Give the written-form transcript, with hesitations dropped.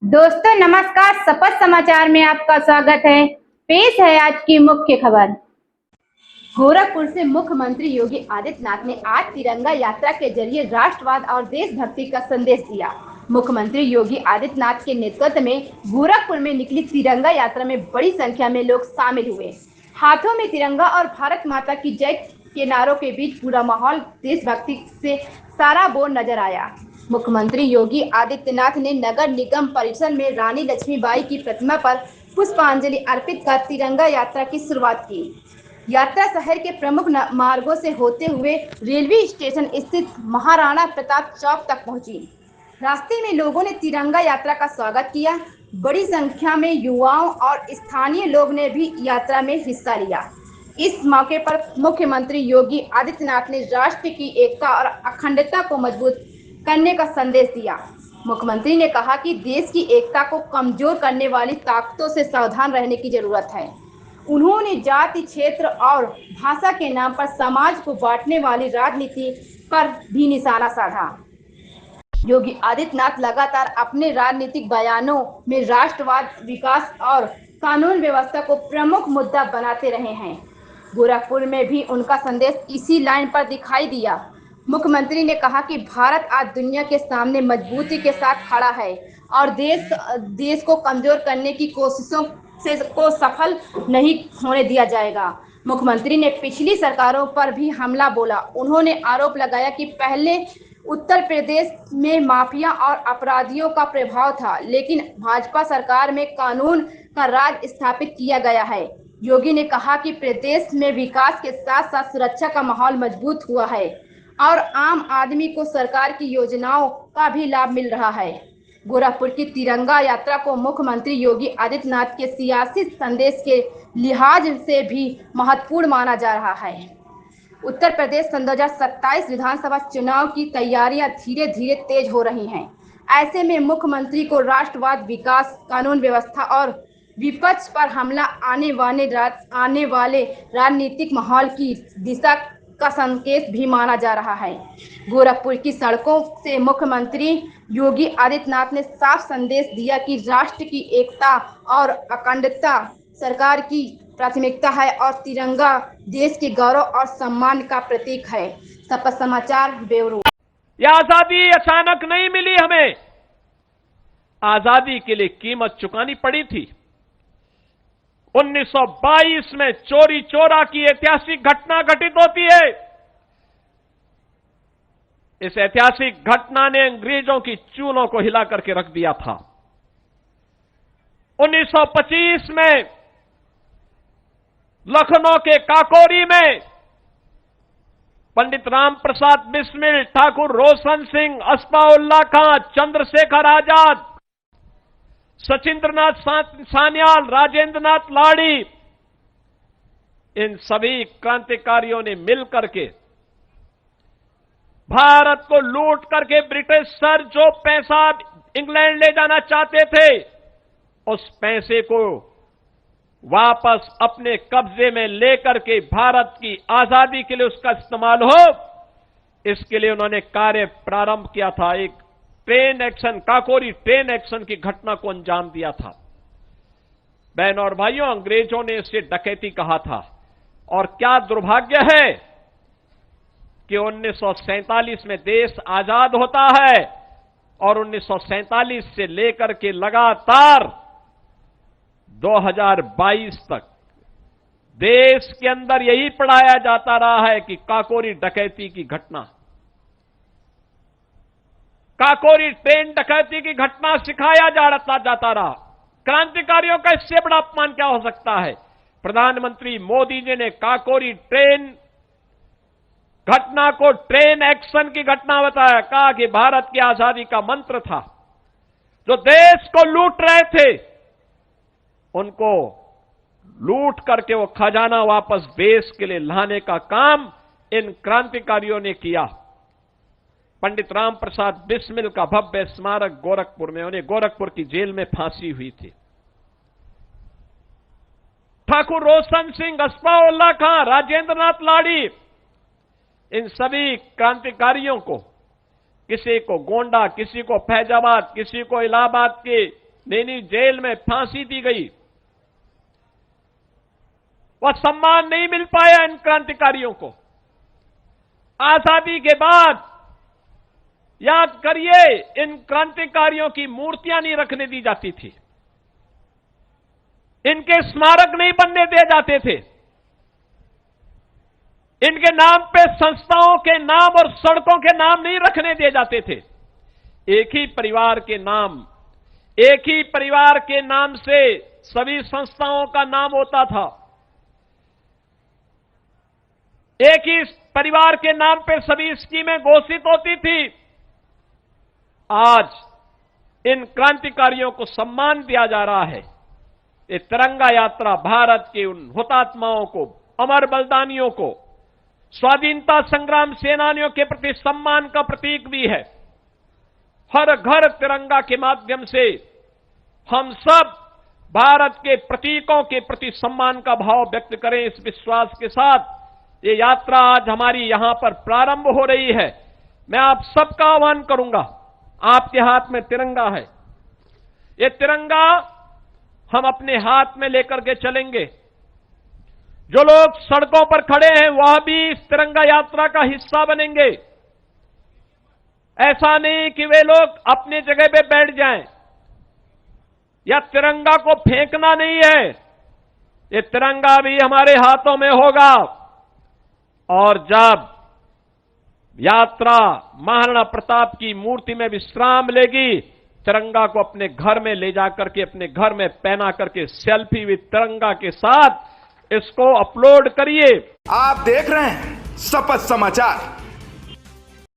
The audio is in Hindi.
दोस्तों नमस्कार। शपथ समाचार में आपका स्वागत है। पेश है आज की मुख्य खबर। गोरखपुर से मुख्यमंत्री योगी आदित्यनाथ ने आज तिरंगा यात्रा के जरिए राष्ट्रवाद और देशभक्ति का संदेश दिया। मुख्यमंत्री योगी आदित्यनाथ के नेतृत्व में गोरखपुर में निकली तिरंगा यात्रा में बड़ी संख्या में लोग शामिल हुए। हाथों में तिरंगा और भारत माता की जय के नारों के बीच पूरा माहौल देशभक्ति से सराबोर नजर आया। मुख्यमंत्री योगी आदित्यनाथ ने नगर निगम परिसर में रानी लक्ष्मीबाई की प्रतिमा पर पुष्पांजलि अर्पित कर तिरंगा यात्रा की शुरुआत की। यात्रा शहर के प्रमुख मार्गों से होते हुए रेलवे स्टेशन स्थित महाराणा प्रताप चौक तक पहुंची। रास्ते में लोगों ने तिरंगा यात्रा का स्वागत किया। बड़ी संख्या में युवाओं और स्थानीय लोग ने भी यात्रा में हिस्सा लिया। इस मौके पर मुख्यमंत्री योगी आदित्यनाथ ने राष्ट्र की एकता और अखंडता को मजबूत करने का संदेश दिया। मुख्यमंत्री ने कहा कि देश की एकता को कमजोर करने वाली ताकतों से सावधान रहने की जरूरत है। उन्होंने जाति, क्षेत्र और भाषा के नाम पर समाज को बांटने वाली राजनीति पर भी निशाना साधा। योगी आदित्यनाथ लगातार अपने राजनीतिक बयानों में राष्ट्रवाद, विकास और कानून व्यवस्था को प्रमुख मुद्दा बनाते रहे हैं। गोरखपुर में भी उनका संदेश इसी लाइन पर दिखाई दिया। मुख्यमंत्री ने कहा कि भारत आज दुनिया के सामने मजबूती के साथ खड़ा है और देश को कमजोर करने की कोशिशों को सफल नहीं होने दिया जाएगा। मुख्यमंत्री ने पिछली सरकारों पर भी हमला बोला। उन्होंने आरोप लगाया कि पहले उत्तर प्रदेश में माफिया और अपराधियों का प्रभाव था, लेकिन भाजपा सरकार में कानून का राज स्थापित किया गया है। योगी ने कहा कि प्रदेश में विकास के साथ साथ सुरक्षा का माहौल मजबूत हुआ है और आम आदमी को सरकार की योजनाओं का भी लाभ मिल रहा है। गोरखपुर की तिरंगा यात्रा को मुख्यमंत्री योगी आदित्यनाथ के सियासी संदेश के लिहाज से भी महत्वपूर्ण माना जा रहा है। उत्तर प्रदेश सन 2027 विधानसभा चुनाव की तैयारियां धीरे धीरे तेज हो रही हैं। ऐसे में मुख्यमंत्री को राष्ट्रवाद, विकास, कानून व्यवस्था और विपक्ष पर हमला आने वाले राजनीतिक माहौल की दिशा का संकेत भी माना जा रहा है। गोरखपुर की सड़कों से मुख्यमंत्री योगी आदित्यनाथ ने साफ संदेश दिया कि राष्ट्र की एकता और अखंडता सरकार की प्राथमिकता है और तिरंगा देश के गौरव और सम्मान का प्रतीक है। शपथ समाचार ब्यूरो। यह आजादी अचानक नहीं मिली हमें, आजादी के लिए कीमत चुकानी पड़ी थी। 1922 में चोरी चोरा की ऐतिहासिक घटना घटित होती है। इस ऐतिहासिक घटना ने अंग्रेजों की चूलों को हिला करके रख दिया था। 1925 में लखनऊ के काकोरी में पंडित राम प्रसाद बिस्मिल, ठाकुर रोशन सिंह, अस्फाउल्लाह खां, चंद्रशेखर आजाद, सचिंद्रनाथ सान्याल, राजेंद्र नाथ लाड़ी, इन सभी क्रांतिकारियों ने मिलकर के भारत को लूट करके ब्रिटिश सर जो पैसा इंग्लैंड ले जाना चाहते थे, उस पैसे को वापस अपने कब्जे में लेकर के भारत की आजादी के लिए उसका इस्तेमाल हो, इसके लिए उन्होंने कार्य प्रारंभ किया था। एक train action, Kakori train action की घटना को अंजाम दिया था। बहनों और भाइयों, अंग्रेजों ने इसे डकैती कहा था। और क्या दुर्भाग्य है कि 1947 में देश आजाद होता है और 1947 से लेकर के लगातार 2022 तक देश के अंदर यही पढ़ाया जाता रहा है कि काकोरी डकैती की घटना, काकोरी ट्रेन डकैती की घटना सिखाया जाता रहा। क्रांतिकारियों का इससे बड़ा अपमान क्या हो सकता है। प्रधानमंत्री मोदी जी ने काकोरी ट्रेन घटना को ट्रेन एक्शन की घटना बताया, कहा कि भारत की आजादी का मंत्र था। जो देश को लूट रहे थे, उनको लूट करके वो खजाना वापस देश के लिए लाने का काम इन क्रांतिकारियों ने किया। पंडित राम प्रसाद बिस्मिल का भव्य स्मारक गोरखपुर में, उन्हें गोरखपुर की जेल में फांसी हुई थी। ठाकुर रोशन सिंह, अस्फाउल्लाह खां, राजेंद्र नाथ लाड़ी, इन सभी क्रांतिकारियों को, किसी को गोंडा, किसी को फैजाबाद, किसी को इलाहाबाद के नैनी जेल में फांसी दी गई, वह सम्मान नहीं मिल पाया इन क्रांतिकारियों को। आजादी के बाद याद करिए, इन क्रांतिकारियों की मूर्तियां नहीं रखने दी जाती थी, इनके स्मारक नहीं बनने दिए जाते थे, इनके नाम पे संस्थाओं के नाम और सड़कों के नाम नहीं रखने दिए जाते थे। एक ही परिवार के नाम, एक ही परिवार के नाम से सभी संस्थाओं का नाम होता था, एक ही परिवार के नाम पे सभी स्कीमें घोषित होती थी। आज इन क्रांतिकारियों को सम्मान दिया जा रहा है। ये तिरंगा यात्रा भारत के उन हुतात्माओं को, अमर बलिदानियों को, स्वाधीनता संग्राम सेनानियों के प्रति सम्मान का प्रतीक भी है। हर घर तिरंगा के माध्यम से हम सब भारत के प्रतीकों के प्रति सम्मान का भाव व्यक्त करें। इस विश्वास के साथ ये यात्रा आज हमारी यहां पर प्रारंभ हो रही है। मैं आप सबका आह्वान करूंगा, आपके हाथ में तिरंगा है, ये तिरंगा हम अपने हाथ में लेकर के चलेंगे। जो लोग सड़कों पर खड़े हैं वह भी इस तिरंगा यात्रा का हिस्सा बनेंगे। ऐसा नहीं कि वे लोग अपनी जगह पे बैठ जाएं, या तिरंगा को फेंकना नहीं है, ये तिरंगा भी हमारे हाथों में होगा। और जब यात्रा महाराणा प्रताप की मूर्ति में विश्राम लेगी, तिरंगा को अपने घर में ले जाकर के अपने घर में पहना करके सेल्फी विद तिरंगा के साथ इसको अपलोड करिए। आप देख रहे हैं शपथ समाचार।